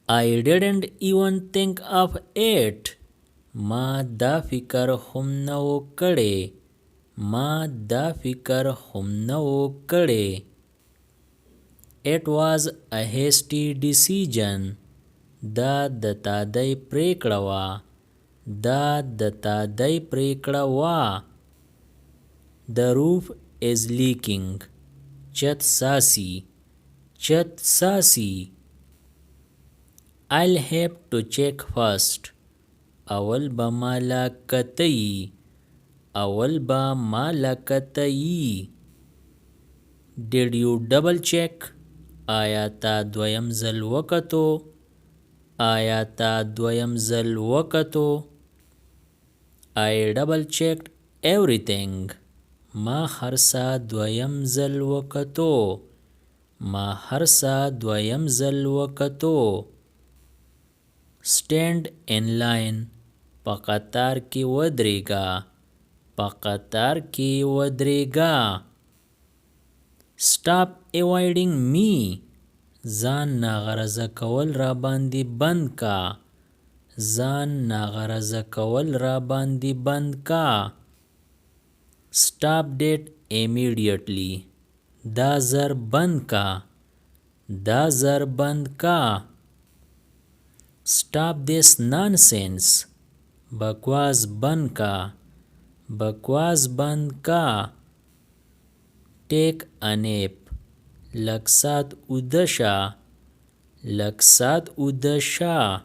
I didn't even think of it. ما دا فکر هم نه و کړی. ما دا فکر هم نه و کړی. It was a hasty decision. دا د تادۍ پریکړه وه. دا د تادۍ پریکړه وه. The roof is leaking. چت ساسي. چت ساسي. I'll have to check first. اول به مالا کتئ. اول به مالا کتئ. Did you double check? آیا تا دویم ځل وکتو؟ آیا تا دویم ځل وکتو؟ I double checked everything. ما هر څه دویم ځل وکتو. ما هر څه دویم ځل وکتو. Stand in line. په قطار کې ودرېږه. په قطار کې ودرېږه. Stop avoiding me. ځان ناغرضه کول را باندې بند کا. ځان ناغرضه کول را باندې بند کا. Stop that immediately. دا زر بند کا. دا زر بند کا. Stop this nonsense. بکواس بند کا. بکواس بند کا. Take a nap. لږ ساعت اوده شه. لږ ساعت اوده شه.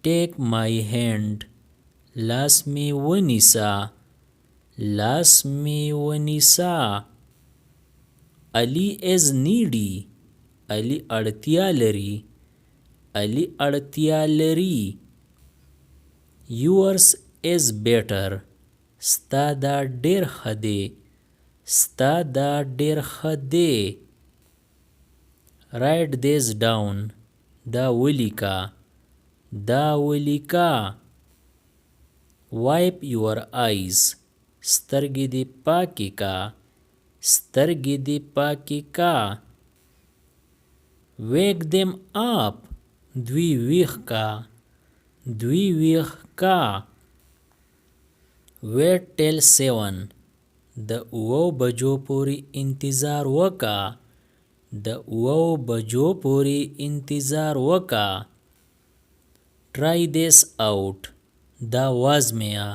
Take my hand. لاس می ونیسه. لاس می ونیسه. Ali is needy. Ali اړتیا لري. Ali اړتیا لري. Yours is better. ستا دا ډیر ښه دی. ستا دا ډیر ښه دی. Write this down. دا ولیکه. دا ولیکه. Wipe your eyes. سترګې دې پاکې کا. سترګې دې پاکې کا. Wake them up. دوی ویښ کا. دوی ویښ کا. Wait till 7. د 7 بجو پورې انتظار وکا. د 7 بجو پورې انتظار وکا. Try this out. دا وازمیا.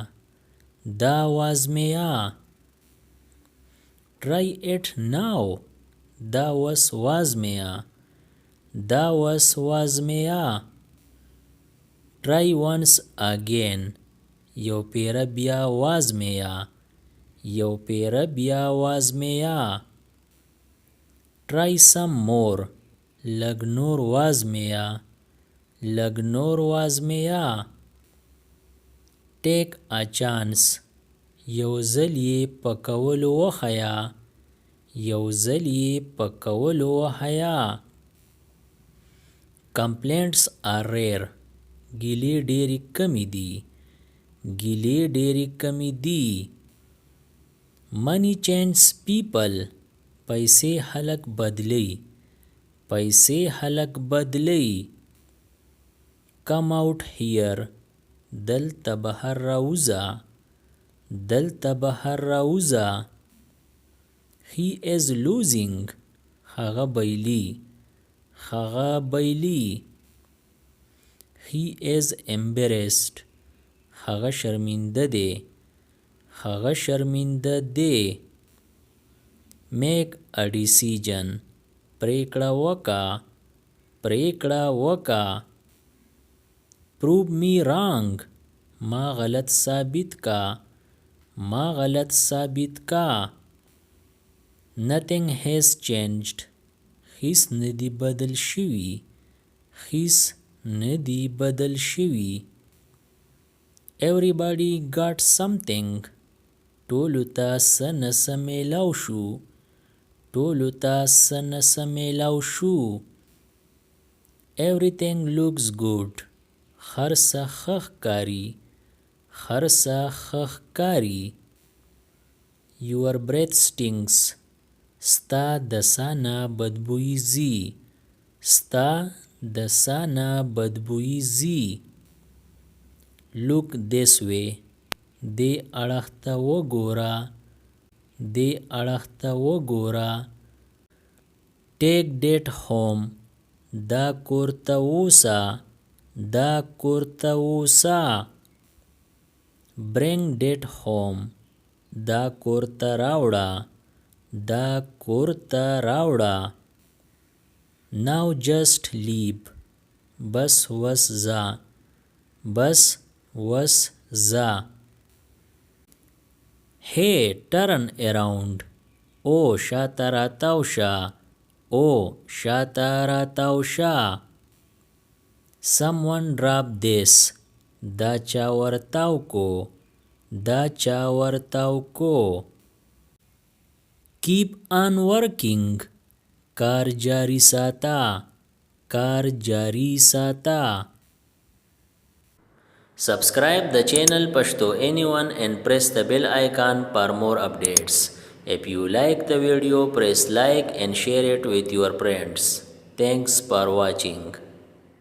دا وازمیا. Try it now. دا وس وازمیا. دا وس وازمیا. Try once again. یو پیره بیا وازمیا. یو پیره بیا وازمیا. Try some more. لږ نور وازمیا. لږ نور وازمیا. Take a chance. یو ځل یې په کولو وښیه. یو ځل یې په کولو وښیه. Complaints are rare. ګیلې ډېرې کمې دي. ګیلې ډېرې کمې دي. Money changes people. پیسې خلک بدلوي. پیسې خلک بدلوي. Come out here. دلته بهر راوځه. دلته بهر راوځه. He is losing. هغه بایلي. هغه بایلي. He is embarrassed. هغه شرمنده دی. هغه شرمنده دی. Make a decision. پریکړه وکا. پریکړه وکا. Prove me wrong. ما غلط ثابت کا. ما غلط ثابت کا. Nothing has changed. هیڅ ندی بدل شوی. هیڅ ندی بدل شوی. Everybody got something. ټولو ته څه نه څه میلاو شو. ټولو ته څه نه څه میلاو شو. Everything looks good. هر څه ښه ښکاري. هر څه ښه ښکاري. Your breath stinks. ستا د ساه نه بدبویي ځي. ستا د سانا بدبویي ځي. look this way. دې اړخ ته وګوره. دې اړخ ته وګوره. take that home. دا کور ته ووسه. دا کور ته ووسه. bring that home. دا کور ته راوړه. دا کور ته راوړه. now just leave. بس وس ځه. بس وس ځه. hey turn around. او شاته راتاو شه. او شاته راتاو شه. someone drop this. دا چا ورتاو کو. دا چا ورتاو کو. keep on working. کار جاری ساته. کار جاری ساته. Subscribe the channel Pashto Anyone and press the bell icon for more updates. If you like the video, press like and share it with your friends. Thanks for watching.